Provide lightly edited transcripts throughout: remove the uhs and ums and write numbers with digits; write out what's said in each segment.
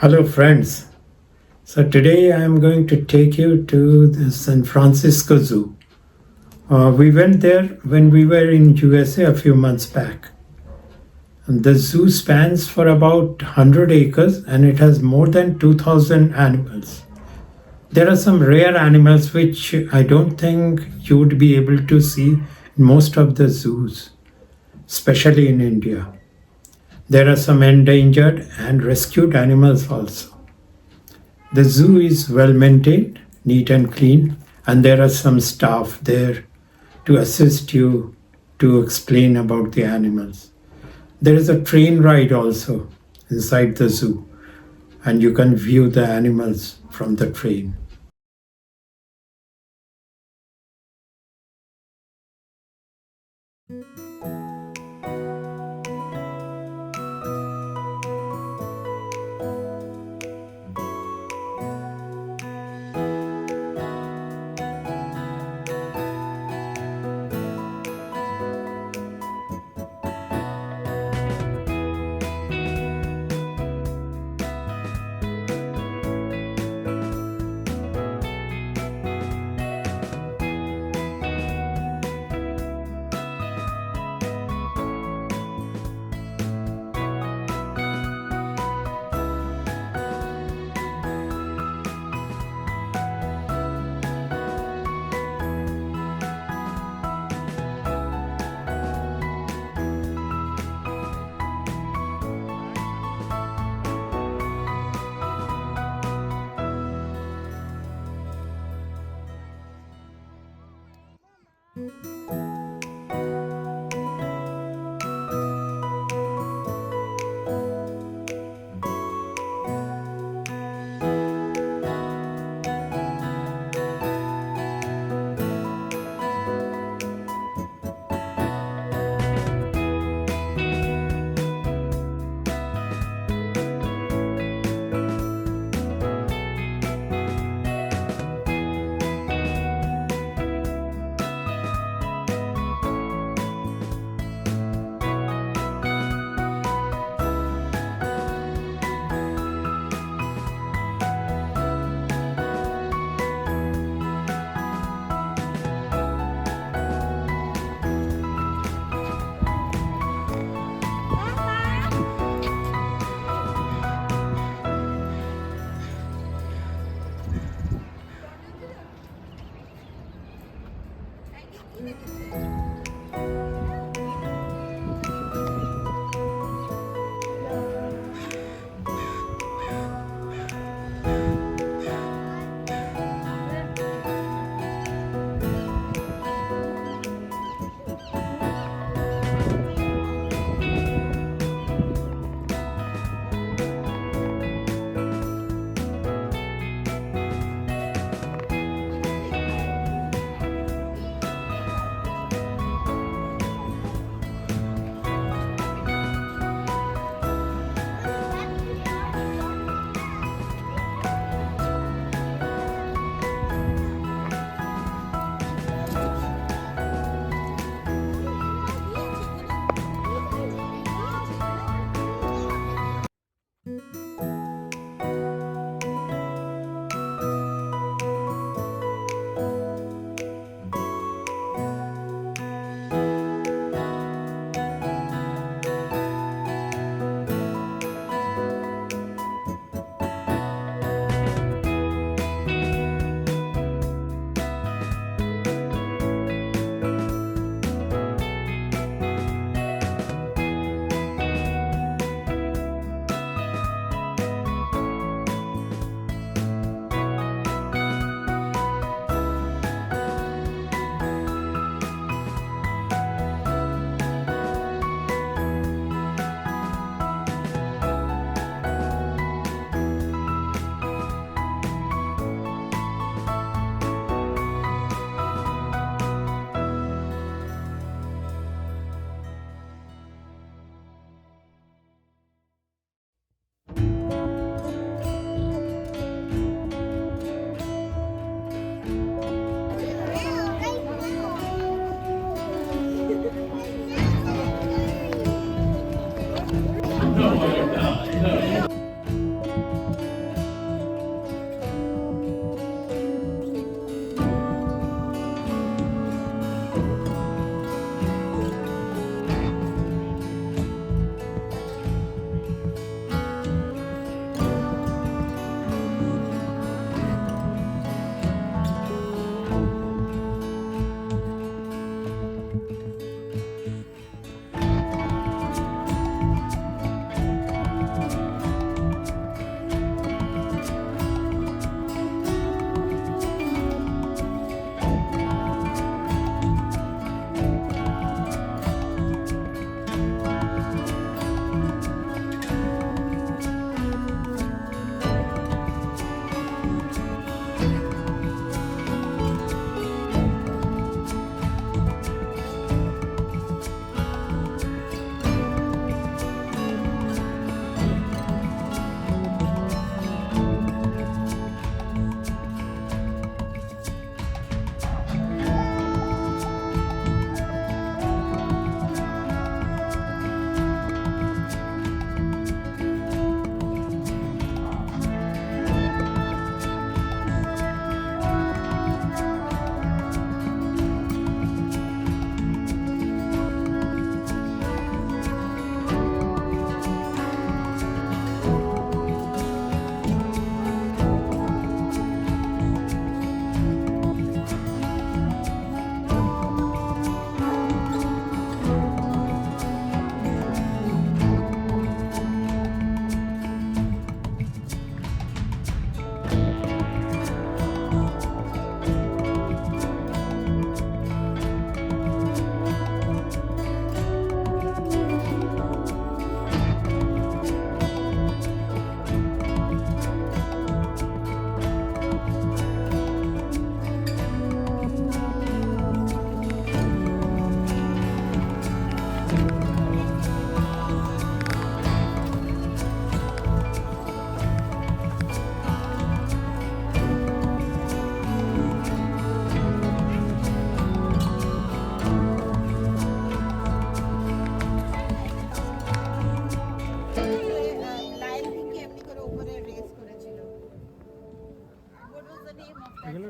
Hello, friends. So today I am going to take you to the San Francisco Zoo. We went there when we were in USA a few months back. And the zoo spans for about 100 acres and it has more than 2,000 animals. There are some rare animals which I don't think you would be able to see in most of the zoos, especially in India. There are some endangered and rescued animals also. The zoo is well maintained, neat and clean, and there are some staff there to assist you to explain about the animals. There is a train ride also inside the zoo, and you can view the animals from the train.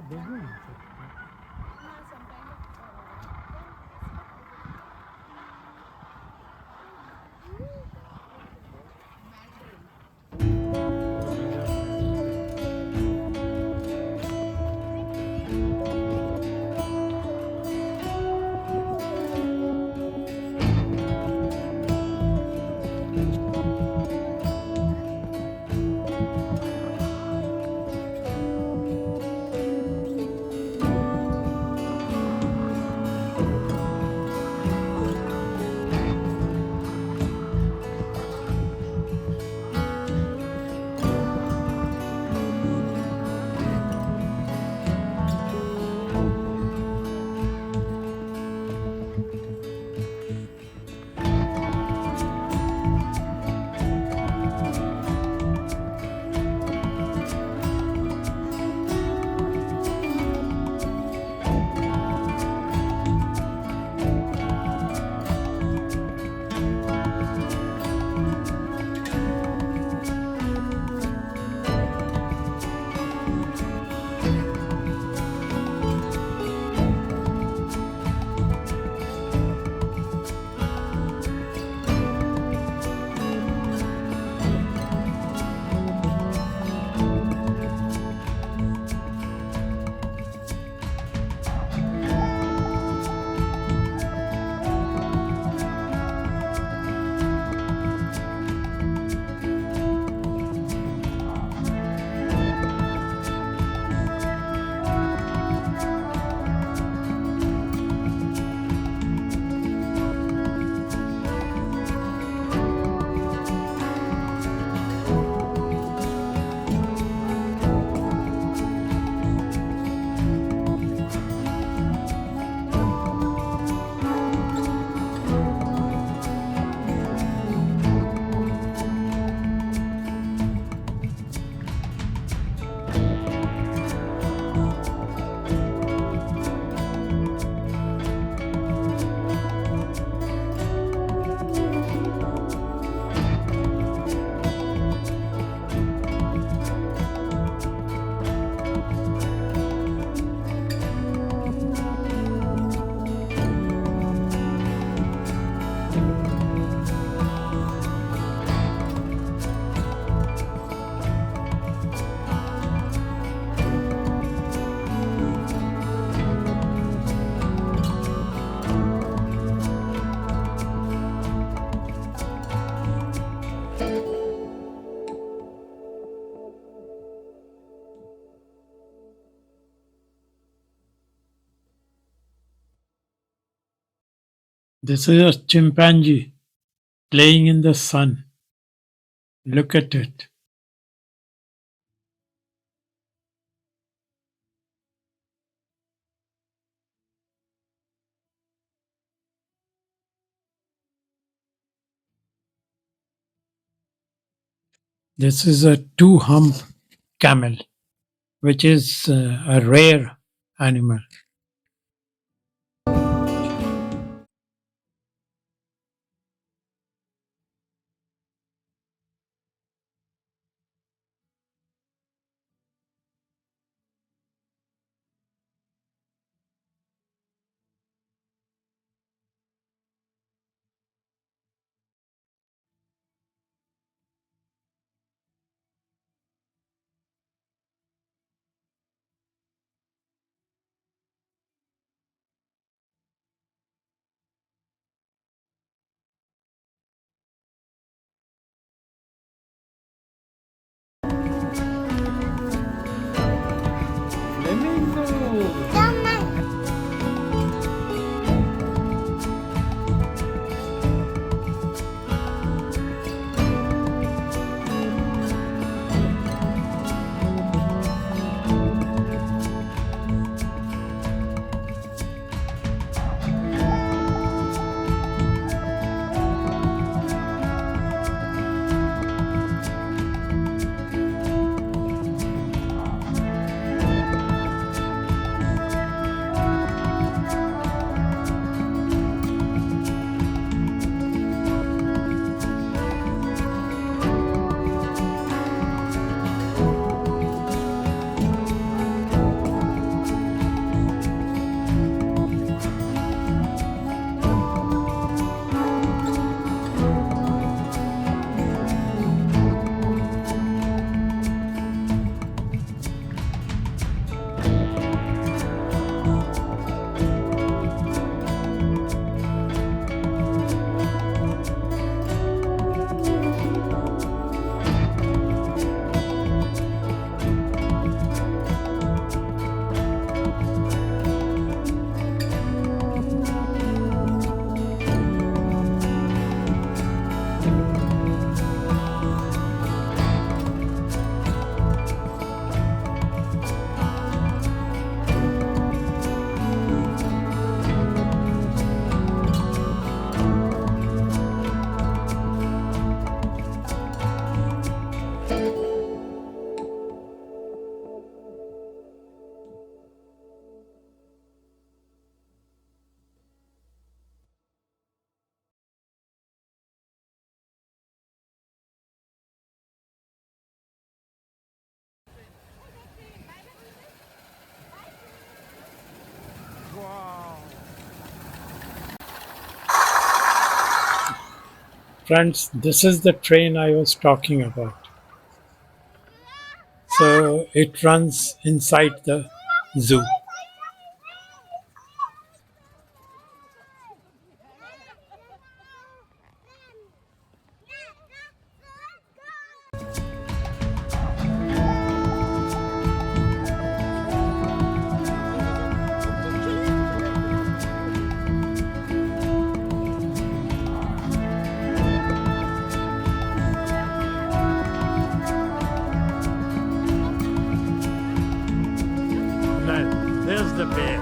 some kind of This is a chimpanzee playing in the sun. Look at it. This is a two-hump camel, which is a rare animal. Friends, this is the train I was talking about. So it runs inside the zoo. There's the bear.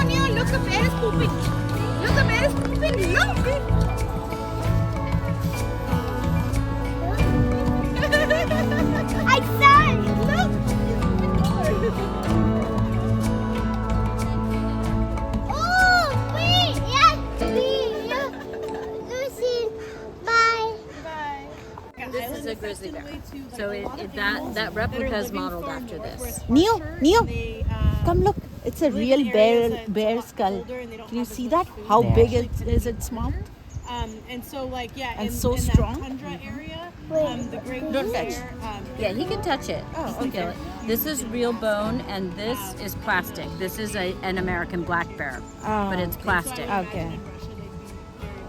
Neo, look, the bear is pooping. Look, the bear is pooping. Look. I saw it. Look. Oh, wait. Yes, Lucy. Bye. Bye. This is a grizzly bear. So that replica is modeled after this. Neo, come look. It's a real bear skull. Can you see that? How big it is its mouth? And so, like, yeah, And in, so in strong. that tundra area, the great Don't bear, touch. Yeah, he can touch it. Oh, He can feel okay. it. This is real bone, and this is plastic. This is an American black bear, but it's plastic. Okay.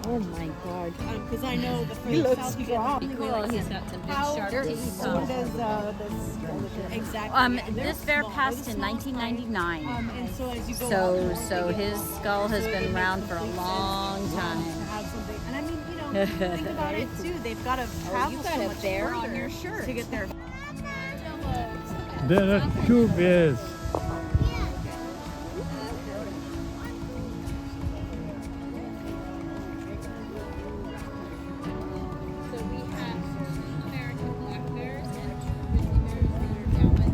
Oh my God. because I know the He further looks south you strong. get, Cool. He's got some big how sharp dirty teeth. so does this exactly. This bear passed in 1999. And so as you go So his skull has been around for a long time. have something, and I mean, you know, think about it too. They've got to travel so much further to get there. There are two bears. So we have American black bears and grizzly bears that are down by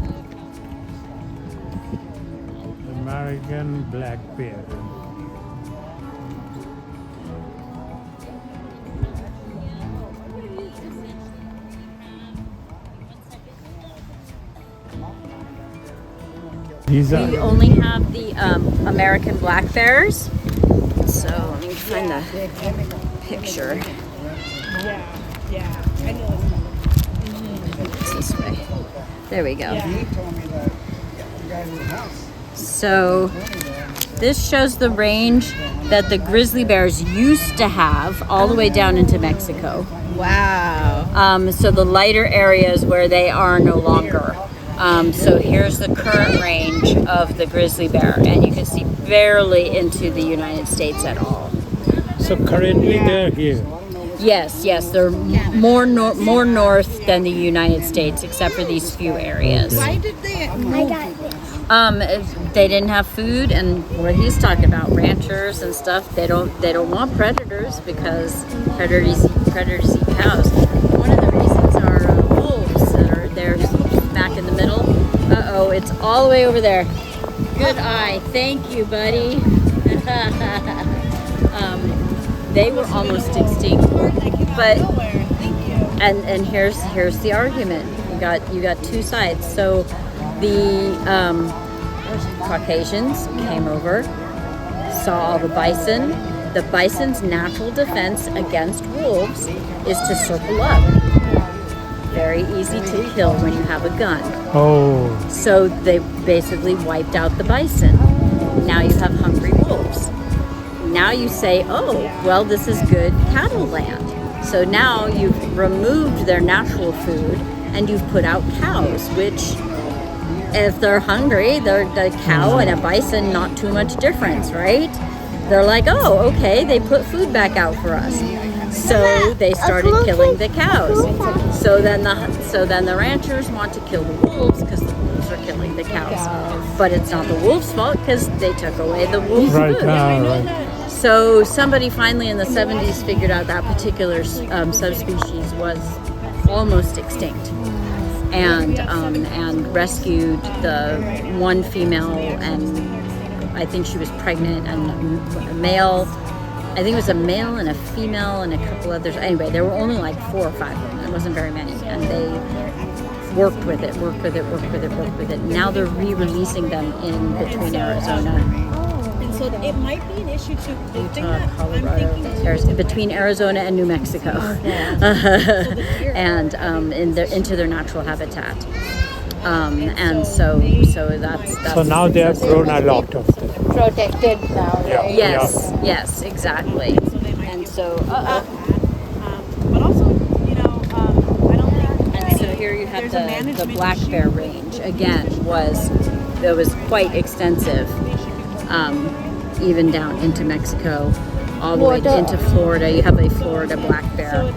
the American black bear. These We are only have the American black bears. So let me find the picture. Yeah, I know. It's this way. There we go. So this shows the range that the grizzly bears used to have all the way down into Mexico. Wow. So the lighter areas where they are no longer. So here's the current range of the grizzly bear, and you can see barely into the United States at all. so currently they're here. Yes, they're more north than the United States, except for these few areas. Why did they? I got this. They didn't have food, and what he's talking about, ranchers and stuff, they don't want predators because predators eat cows. One of the reasons are wolves that are there smack in the middle. Uh-oh, it's all the way over there. Good eye. Thank you, buddy. They were almost extinct. But and here's the argument. You got two sides. So the Caucasians came over, saw all the bison. The bison's natural defense against wolves is to circle up. Very easy to kill when you have a gun. Oh, So they basically wiped out the bison. Now you have hungry wolves. Now you say, oh, well, this is good cattle land. So now you've removed their natural food and you've put out cows, which if they're hungry, the cow and a bison, not too much difference, right? They're like, oh, okay, they put food back out for us. So they started killing the cows. So then the ranchers want to kill the wolves because the wolves are killing the cows. But it's not the wolves' fault because they took away the wolves' Right. food. Right. So somebody finally in the 70s figured out that particular subspecies was almost extinct, and rescued the one female, and I think she was pregnant, and a male. I think it was a male and a female and a couple others. Anyway, there were only like 4 or 5 of them. It wasn't very many, and they worked with it. Now they're re-releasing them in between Arizona. And so it might be an issue too. The thing that I'm Colorado, thinking between Arizona and New Mexico, and into their natural habitat. And so that's. So now they have grown a lot of them. Protected now, Yeah. right? Yes, exactly. And so, but also, I don't think. and so here you have the black bear range. Again, was quite extensive, even down into Mexico, all the way into Florida. You have a Florida black bear,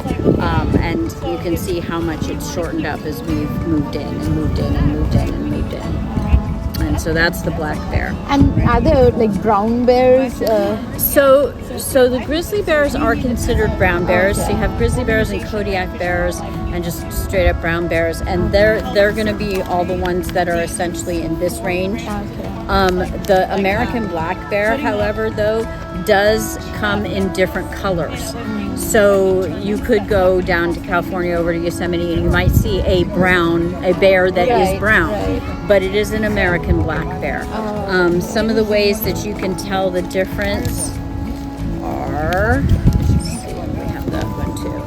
and you can see how much it's shortened up as we've moved in and moved in and moved in and moved in. And so that's the black bear. And are there like brown bears? So the grizzly bears are considered brown bears. So you have grizzly bears and Kodiak bears and just straight up brown bears, and they're going to be all the ones that are essentially in this range. The American black bear, however, though, does come in different colors. So you could go down to California over to Yosemite and you might see a bear that is brown, but it is an American black bear. Some of the ways that you can tell the difference are, let's see, we have that one too.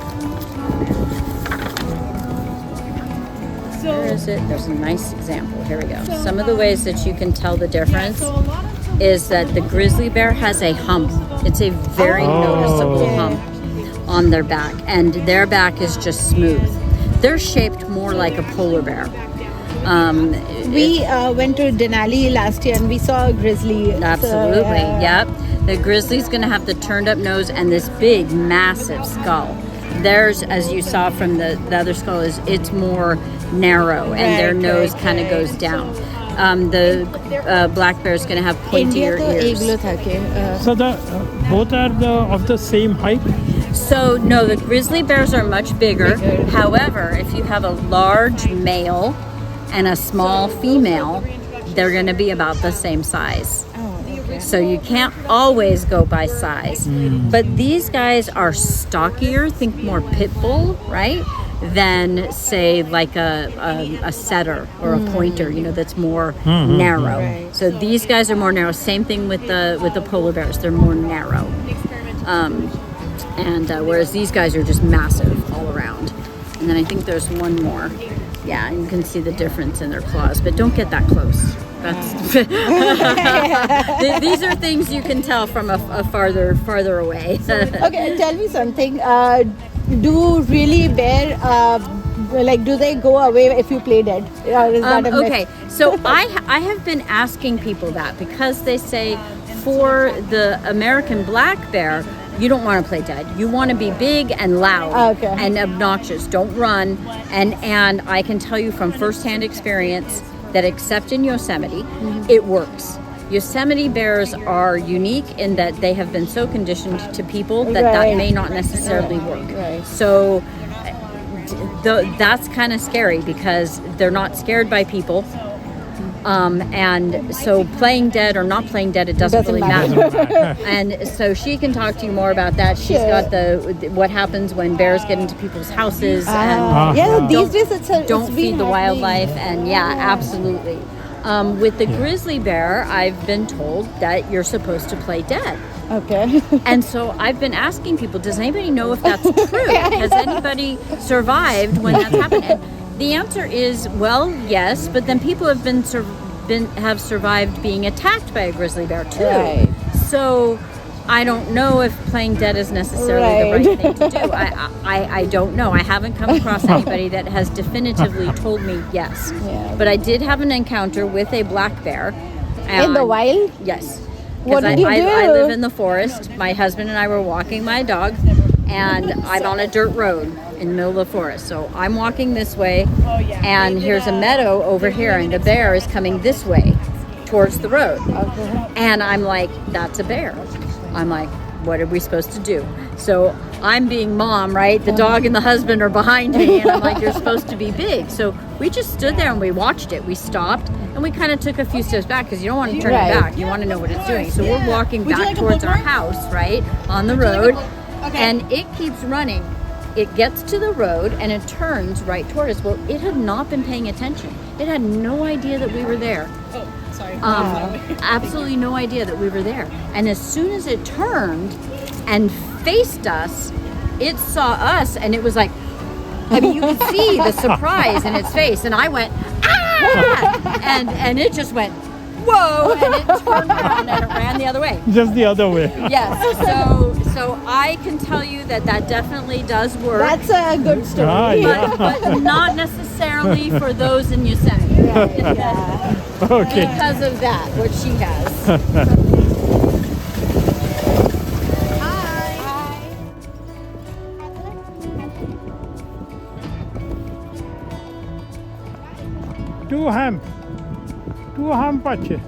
Where is it? There's a nice example. Here we go. Some of the ways that you can tell the difference is that the grizzly bear has a hump. It's a very noticeable hump on their back, and their back is just smooth. They're shaped more like a polar bear. We went to Denali last year and we saw a grizzly. Absolutely, yep. The grizzly's going to have the turned up nose and this big, massive skull. Theirs, as you saw from the other skull, it's more narrow, and their nose kind of goes down. The black bear is going to have pointier ears. So both are of the same height. So no, the grizzly bears are much bigger. However, if you have a large male and a small female, they're going to be about the same size. So you can't always go by size. But these guys are stockier, think more pit bull, right? Than say like a setter or a pointer, that's more narrow. So these guys are more narrow. Same thing with the polar bears. They're more narrow. Whereas these guys are just massive all around. And then I think there's one more. Yeah, you can see the difference in their claws, but don't get that close. That's these are things you can tell from a farther away. Okay, tell me something. Do really bear do they go away if you play dead? Or is that a myth? Okay, so I have been asking people that because they say for the American black bear, you don't want to play dead. You want to be big and loud and obnoxious. Don't run. And I can tell you from firsthand experience that except in Yosemite, it works. Yosemite bears are unique in that they have been so conditioned to people that may not necessarily work. So that's kind of scary because they're not scared by people. And so playing dead or not playing dead, it doesn't really matter. And so she can talk to you more about that. She's got what happens when bears get into people's houses and these days don't feed the wildlife. And absolutely. With the grizzly bear, I've been told that you're supposed to play dead. Okay. And so I've been asking people, does anybody know if that's true? Has anybody survived when that's happened? And the answer is, well, yes, but then people have have survived being attacked by a grizzly bear too. Right. So I don't know if playing dead is necessarily the right thing to do. I don't know. I haven't come across anybody that has definitively told me yes. Yeah. But I did have an encounter with a black bear. In the wild? Yes. What did you do? I live in the forest. My husband and I were walking my dog, and I'm on a dirt road in the middle of the forest. So I'm walking this way, and here's a meadow over here, and the bear is coming this way towards the road. And I'm like, that's a bear. I'm like, what are we supposed to do? So I'm being mom, right? The dog and the husband are behind me, and I'm like, you're supposed to be big. So we just stood there and we watched it. We stopped and we kind of took a few steps back because you don't want to turn it back. You want to know what it's doing. So we're walking back towards our house, right, on the road, and it keeps running. It gets to the road and it turns right toward us. Well, it had not been paying attention. It had no idea that we were there. Oh, sorry. Absolutely no idea that we were there. And as soon as it turned and faced us, it saw us, and it was like, I mean, you could see the surprise in its face. And I went, ah! And it just went, whoa! And it turned around and it ran the other way. Just the other way. Yes. So I can tell you that definitely does work. That's a good story. Ah, yeah. But not necessarily for those in Yosemite. Okay. Because of that, what she has. Tu ham pace.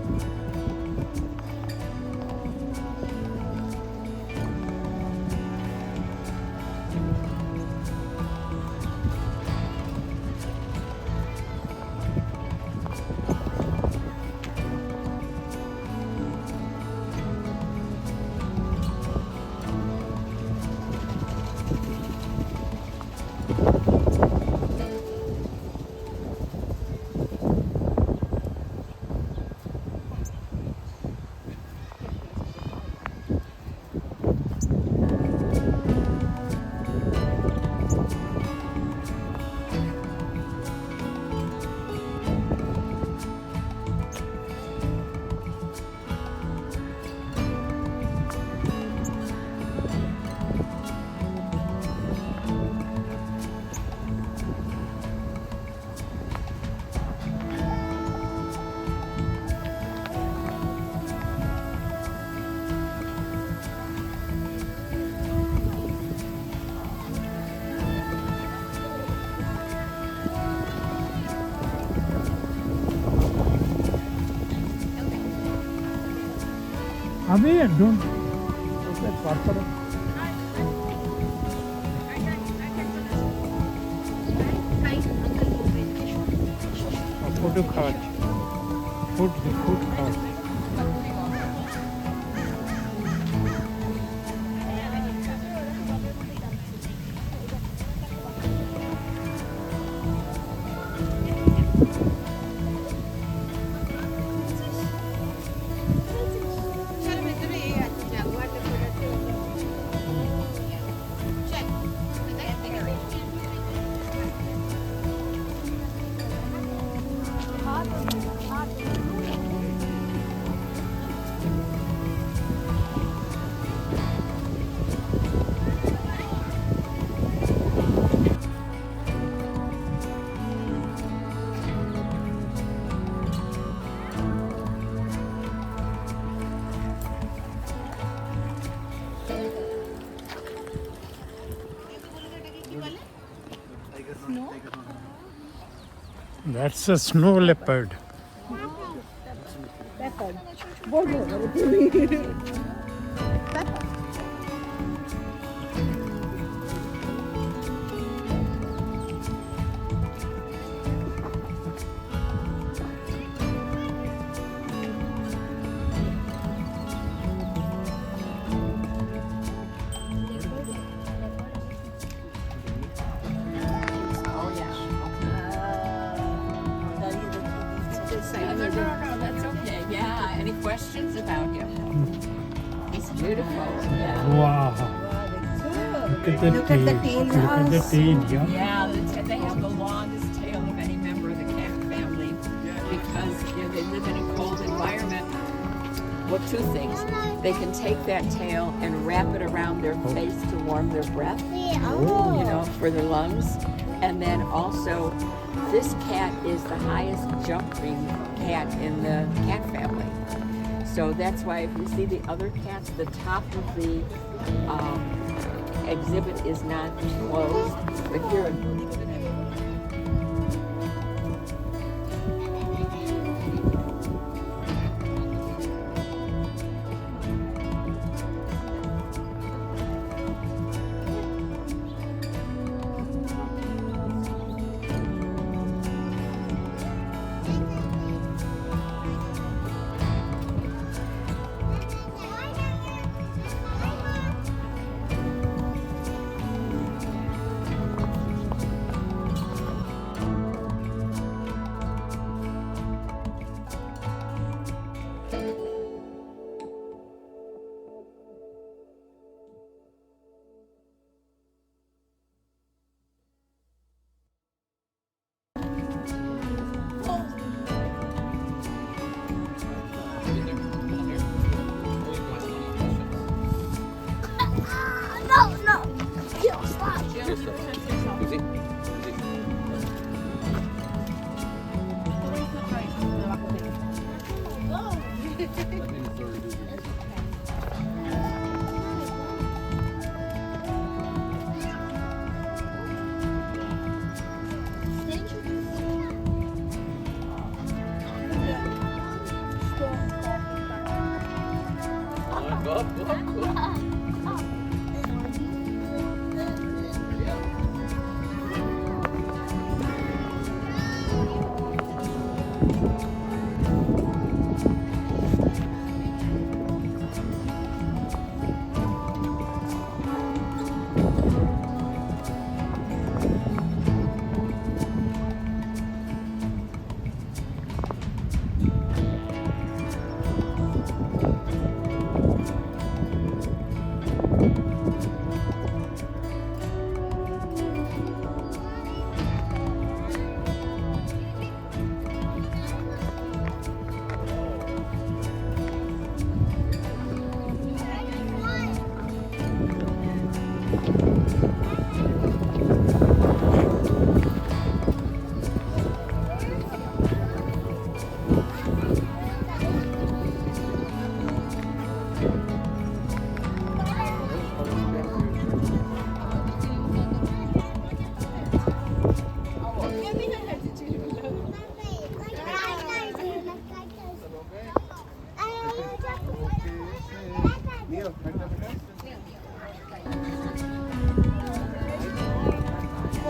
Abhi, don't let purple. Photo card. Food card. That's a snow leopard. No, that's okay. Yeah. Any questions about him? He's beautiful. Yeah. Wow. Look at the tail. Look at the tail, yeah. Yeah, they have the longest tail of any member of the cat family because they live in a cold environment. Well, two things. They can take that tail and wrap it around their face to warm their breath, for their lungs. And then also, this cat is the highest jumping cat in the cat family. So that's why if you see the other cats, the top of the exhibit is not closed, but here.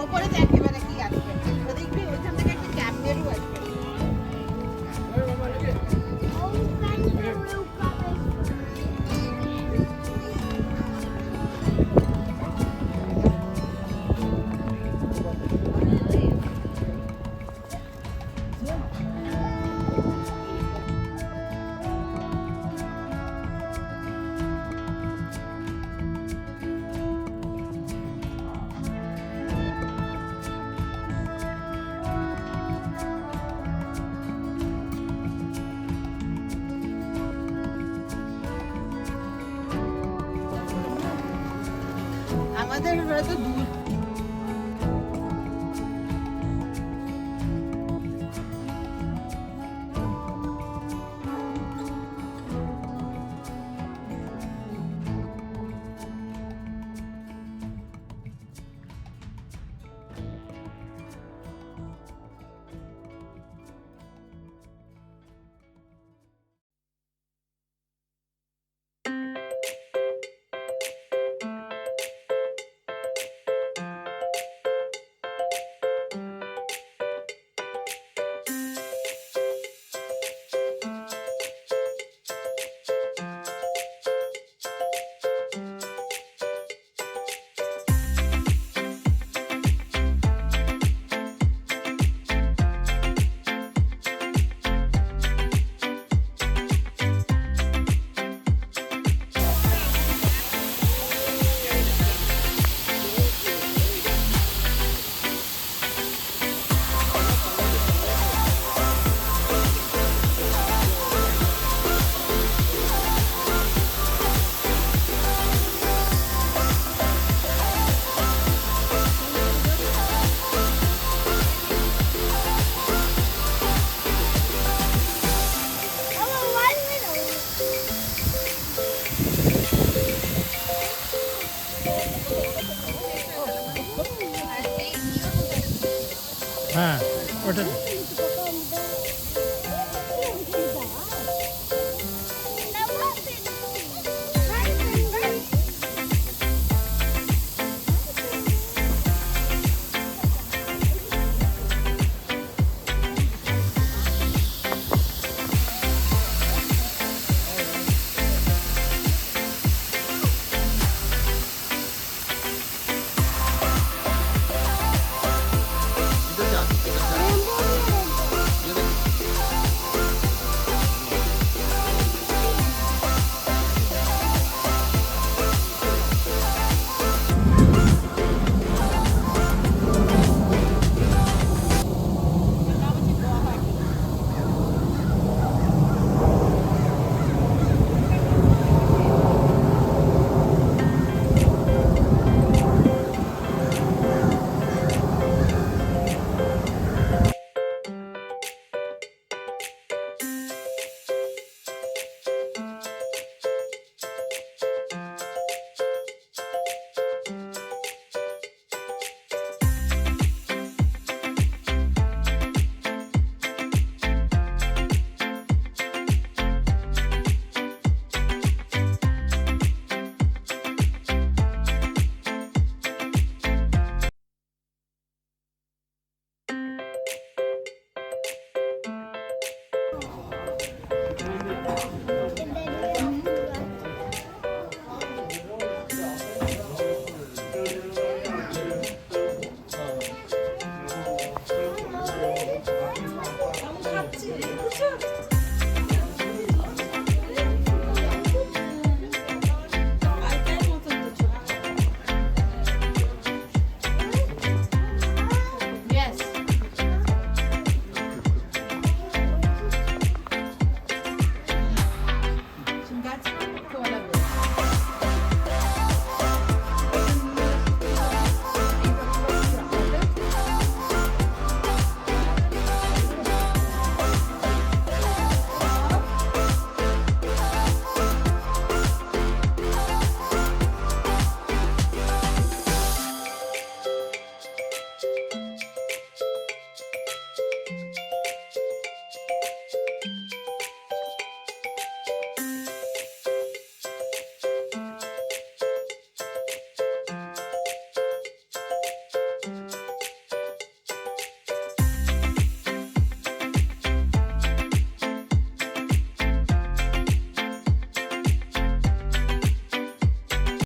ওপরে দেখ এবারে কি আসবে দেখবি ওইখান থেকে একটা Cameroon আসবে আমাদের হয়তো